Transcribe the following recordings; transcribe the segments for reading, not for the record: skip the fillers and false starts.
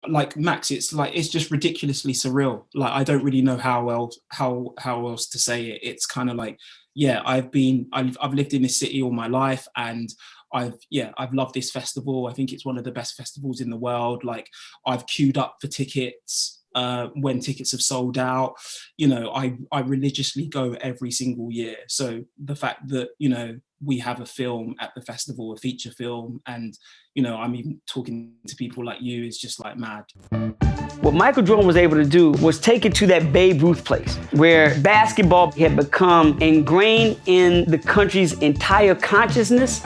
like Max, it's just ridiculously surreal. Like, I don't really know how else to say it. It's kind of like, yeah, I've lived in this city all my life, and I've loved this festival. I think it's one of the best festivals in the world. Like, I've queued up for tickets when tickets have sold out. I religiously go every single year. So the fact that, we have a film at the festival, a feature film, and, I'm even talking to people like you, is just like mad. What Michael Jordan was able to do was take it to that Babe Ruth place where basketball had become ingrained in the country's entire consciousness.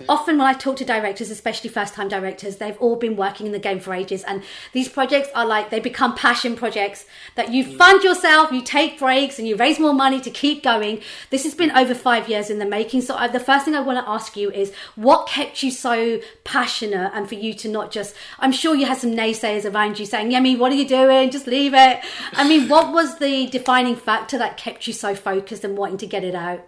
Often when I talk to directors, especially first-time directors, they've all been working in the game for ages, and these projects are like, they become passion projects that you fund yourself, you take breaks, and you raise more money to keep going. This has been over 5 years in the making. So the first thing I want to ask you is, what kept you so passionate, and for you to not just, I'm sure you had some naysayers around you saying, Yemi, what are you doing? Just leave it. I mean, what was the defining factor that kept you so focused and wanting to get it out?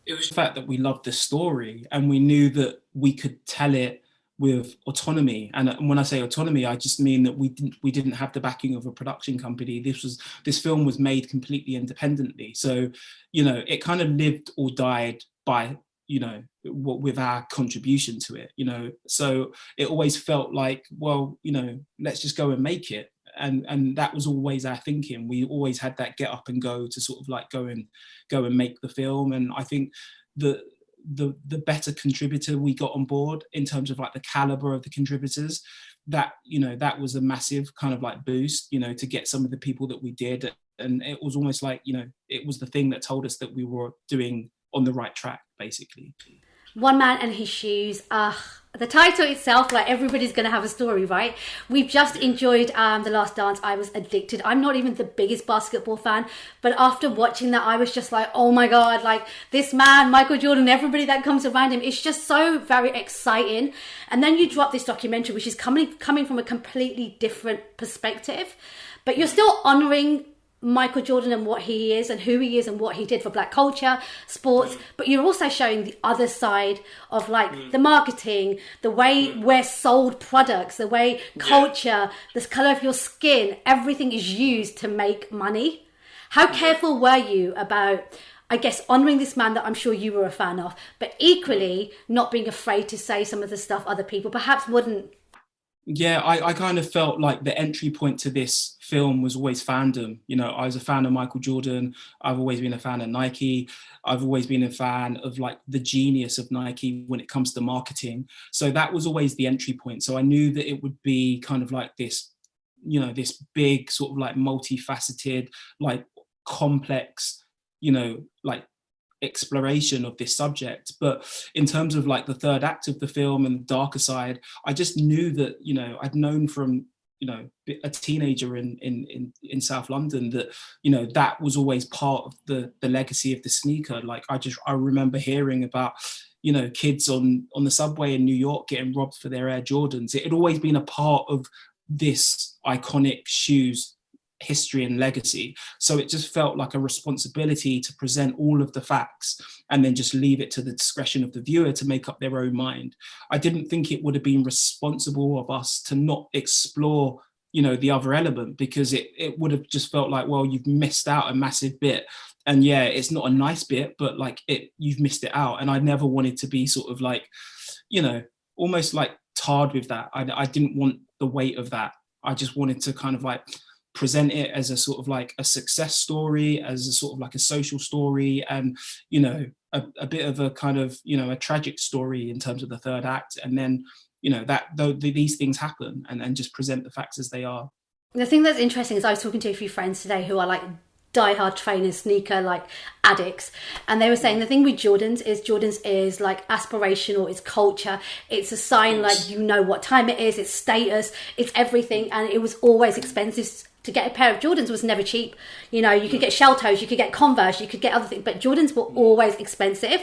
It was the fact that we loved the story, and we knew that we could tell it with autonomy. And when I say autonomy, I just mean that we didn't have the backing of a production company. This film was made completely independently. So, it kind of lived or died by, with our contribution to it, So it always felt like, well, let's just go and make it. And that was always our thinking. We always had that get up and go to sort of like go and make the film. And I think the better contributor we got on board, in terms of like the caliber of the contributors, that that was a massive kind of like boost, to get some of the people that we did. And it was almost like, it was the thing that told us that we were doing on the right track, basically. One Man and His Shoes. The title itself, like, everybody's going to have a story, right? We've just enjoyed The Last Dance. I was addicted. I'm not even the biggest basketball fan, but after watching that, I was just like, oh my God, like, this man, Michael Jordan, everybody that comes around him, it's just so very exciting. And then you drop this documentary, which is coming from a completely different perspective, but you're still honouring Michael Jordan and what he is and who he is and what he did for black culture, sports, but you're also showing the other side of like the marketing, the way we're sold products, the way culture, the colour of your skin, everything is used to make money. How careful were you about, I guess, honouring this man that I'm sure you were a fan of, but equally not being afraid to say some of the stuff other people perhaps wouldn't? Yeah, I kind of felt like the entry point to this film was always fandom. I was a fan of Michael Jordan. I've always been a fan of Nike. I've always been a fan of like the genius of Nike when it comes to marketing. So that was always the entry point. So I knew that it would be kind of like this, this big sort of like multifaceted, like complex, like exploration of this subject. But in terms of like the third act of the film and the darker side, I just knew that, I'd known from, a teenager in South London that, that was always part of the legacy of the sneaker. Like, I remember hearing about, kids on the subway in New York getting robbed for their Air Jordans. It had always been a part of this iconic shoes history and legacy. So it just felt like a responsibility to present all of the facts and then just leave it to the discretion of the viewer to make up their own mind. I didn't think it would have been responsible of us to not explore, the other element, because it would have just felt like, well, you've missed out a massive bit. And yeah, it's not a nice bit, but like you've missed it out. And I never wanted to be sort of like, almost like tarred with that. I didn't want the weight of that. I just wanted to kind of like present it as a sort of like a success story, as a sort of like a social story, and a bit of a kind of a tragic story in terms of the third act, and then these things happen, and just present the facts as they are. The thing that's interesting is I was talking to a few friends today who are like diehard trainers, sneaker like addicts, and they were saying the thing with Jordans is like aspirational, it's culture, it's a sign, like what time it is, it's status, it's everything, and it was always expensive. To get a pair of Jordans was never cheap. You could get shell toes, you could get Converse, you could get other things, but Jordans were always expensive.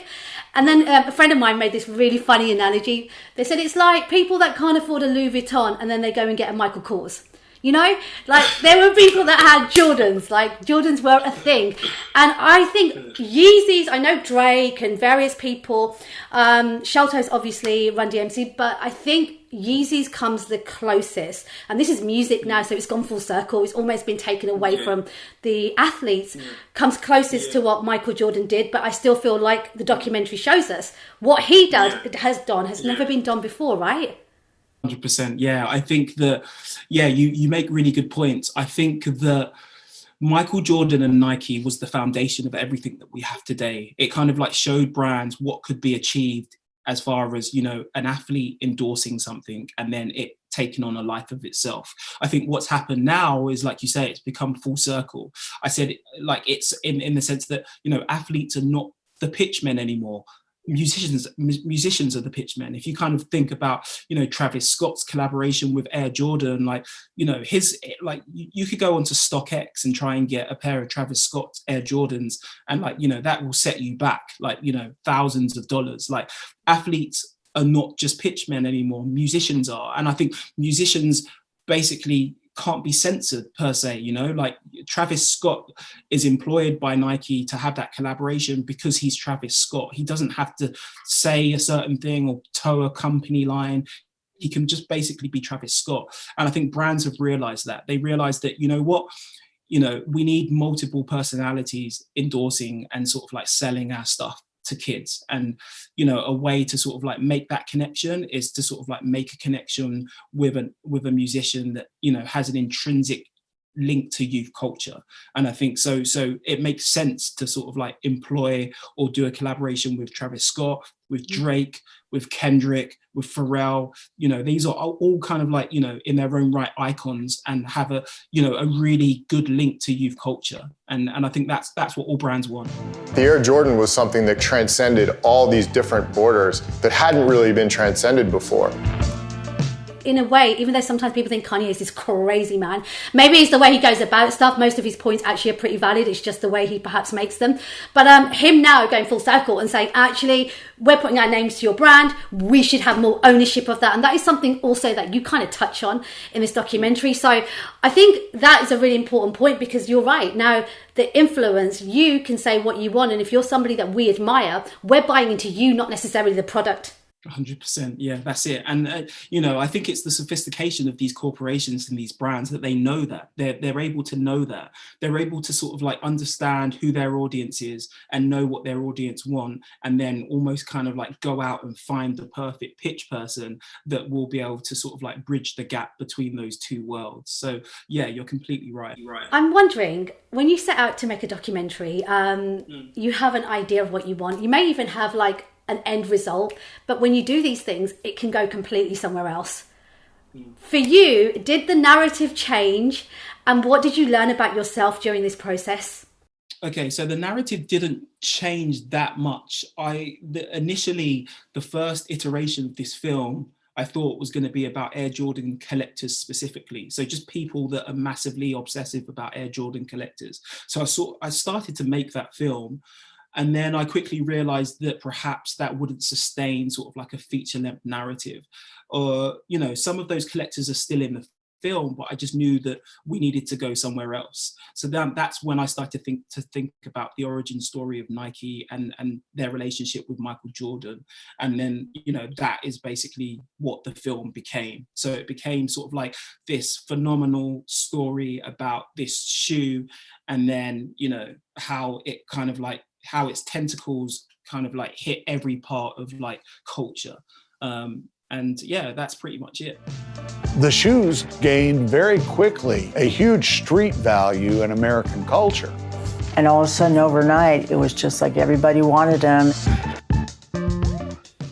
And then a friend of mine made this really funny analogy. They said it's like people that can't afford a Louis Vuitton and then they go and get a Michael Kors. Like there were people that had Jordans, like Jordans were a thing. And I think Yeezys, I know Drake and various people, shell toes obviously, Run DMC, but I think Yeezys comes the closest, and this is music now, so it's gone full circle. It's almost been taken away from the athletes. Comes closest to what Michael Jordan did, but I still feel like the documentary shows us what he has never been done before, right? 100%. Yeah, I think that, you make really good points. I think that Michael Jordan and Nike was the foundation of everything that we have today. It kind of like showed brands what could be achieved as far as, an athlete endorsing something and then it taking on a life of itself. I think what's happened now is, like you say, it's become full circle. I said, it's in the sense that, athletes are not the pitchmen anymore. Musicians are the pitchmen. If you kind of think about, Travis Scott's collaboration with Air Jordan, you could go onto StockX and try and get a pair of Travis Scott Air Jordans, and that will set you back thousands of dollars. Like, athletes are not just pitchmen anymore. Musicians are, and I think musicians basically can't be censored per se, like Travis Scott is employed by Nike to have that collaboration because he's Travis Scott. He doesn't have to say a certain thing or toe a company line. He can just basically be Travis Scott. And I think brands have realized that. They realized that, we need multiple personalities endorsing and sort of like selling our stuff to kids. And a way to sort of like make that connection is to sort of like make a connection with a musician that has an intrinsic link to youth culture. And I think so it makes sense to sort of like employ or do a collaboration with Travis Scott, with Drake, with Kendrick, with Pharrell. These are all kind of like, in their own right, icons, and have a really good link to youth culture. And I think that's what all brands want. The Air Jordan was something that transcended all these different borders that hadn't really been transcended before. In a way, even though sometimes people think Kanye is this crazy man, maybe it's the way he goes about stuff. Most of his points actually are pretty valid. It's just the way he perhaps makes them. But him now going full circle and saying, actually, we're putting our names to your brand. We should have more ownership of that. And that is something also that you kind of touch on in this documentary. So I think that is a really important point, because you're right. Now, the influence, you can say what you want. And if you're somebody that we admire, we're buying into you, not necessarily the product. 100%. Yeah, that's it. And, I think it's the sophistication of these corporations and these brands that they know that. They're able to know that. They're able to sort of like understand who their audience is and know what their audience want, and then almost kind of like go out and find the perfect pitch person that will be able to sort of like bridge the gap between those two worlds. So, yeah, you're completely right. I'm wondering, when you set out to make a documentary, you have an idea of what you want. You may even have like an end result, but when you do these things, it can go completely somewhere else. For you, did the narrative change, and what did you learn about yourself during this process? Okay, so the narrative didn't change that much. Initially, the first iteration of this film, I thought was going to be about Air Jordan collectors specifically. So just people that are massively obsessive about Air Jordan collectors. So I started to make that film. And then I quickly realized that perhaps that wouldn't sustain sort of like a feature-length narrative. Or, some of those collectors are still in the film, but I just knew that we needed to go somewhere else. So that's when I started to think about the origin story of Nike and their relationship with Michael Jordan. And then, that is basically what the film became. So it became sort of like this phenomenal story about this shoe, and then, how it kind of like, how its tentacles kind of like hit every part of like culture. And yeah, that's pretty much it. The shoes gained very quickly a huge street value in American culture. And all of a sudden overnight, it was just like everybody wanted them.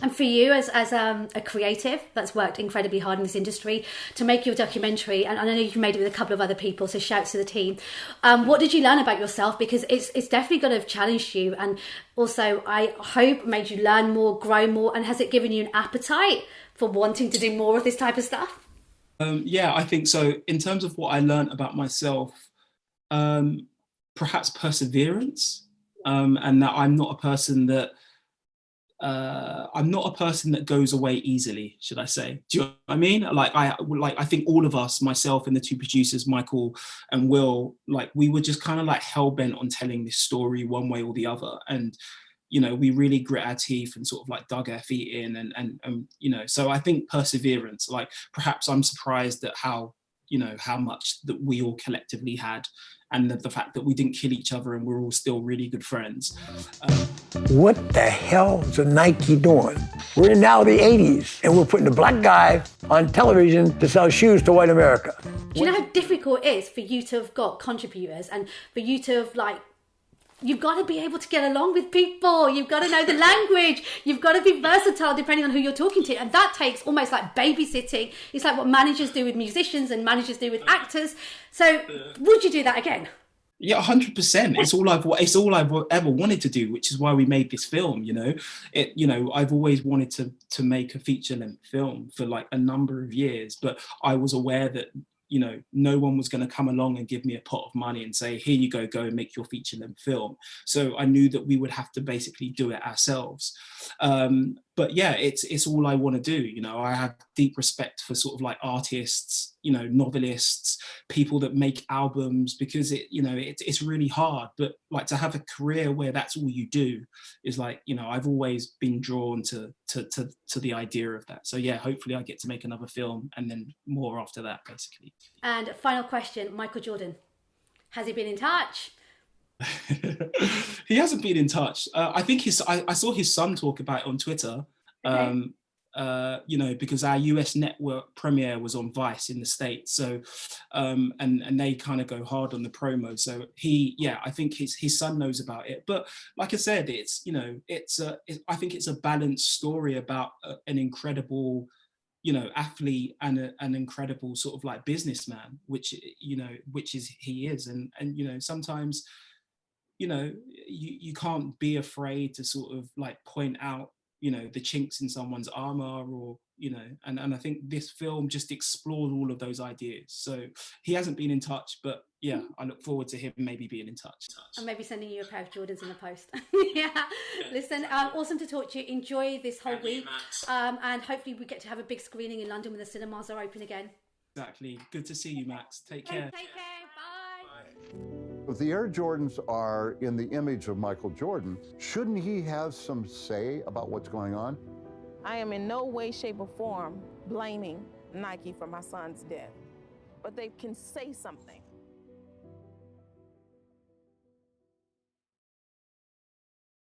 And for you as a creative that's worked incredibly hard in this industry to make your documentary, and I know you made it with a couple of other people, so shouts to the team. What did you learn about yourself? Because it's definitely going to have challenged you, and also I hope made you learn more, grow more, and has it given you an appetite for wanting to do more of this type of stuff? Yeah, I think so. In terms of what I learned about myself, perhaps perseverance, and that I'm not a person that goes away easily, should I say? Do you know what I mean? I think all of us, myself and the two producers, Michael and Will, like we were just kind of like hell bent on telling this story one way or the other. And you know, we really grit our teeth and sort of like dug our feet in, and you know, so I think perseverance, like perhaps I'm surprised at how, you know, how much that we all collectively had, and the fact that we didn't kill each other and we're all still really good friends. What the hell is Nike doing? We're in now the 80s, and we're putting a black guy on television to sell shoes to white America. Do you know how difficult it is for you to have got contributors and for you to have, like, you've got to be able to get along with people. You've got to know the language. You've got to be versatile depending on who you're talking to. And that takes almost like babysitting. It's like what managers do with musicians and managers do with actors. So would you do that again? Yeah, 100%. It's all I've ever wanted to do, which is why we made this film. You know, I've always wanted to make a feature-length film for like a number of years, but I was aware that, you know, no one was going to come along and give me a pot of money and say, here you go and make your feature-length film. So I knew that we would have to basically do it ourselves. But yeah, it's all I want to do. You know, I have deep respect for sort of like artists, you know, novelists, people that make albums, because it's really hard. But like to have a career where that's all you do is like, you know, I've always been drawn to the idea of that. So yeah, hopefully I get to make another film and then more after that, basically. And final question, Michael Jordan, has he been in touch? He hasn't been in touch. I think I saw his son talk about it on Twitter. Okay. You know, because our US network premiere was on Vice in the States, so and they kind of go hard on the promo. So I think his son knows about it. But like I said, it's, you know, I think it's a balanced story about an incredible, you know, athlete and an incredible sort of like businessman, which he is, and you know, sometimes, you know, you can't be afraid to sort of like point out, you know, the chinks in someone's armor, or, you know, and I think this film just explored all of those ideas. So he hasn't been in touch, but yeah, I look forward to him maybe being in touch. And maybe sending you a pair of Jordans in the post. Yeah. Listen, awesome to talk to you. Enjoy this whole week. And hopefully we get to have a big screening in London when the cinemas are open again. Exactly. Good to see you, Max. Take care. Take care. Bye. If the Air Jordans are in the image of Michael Jordan, shouldn't he have some say about what's going on? I am in no way, shape, or form blaming Nike for my son's death, but they can say something.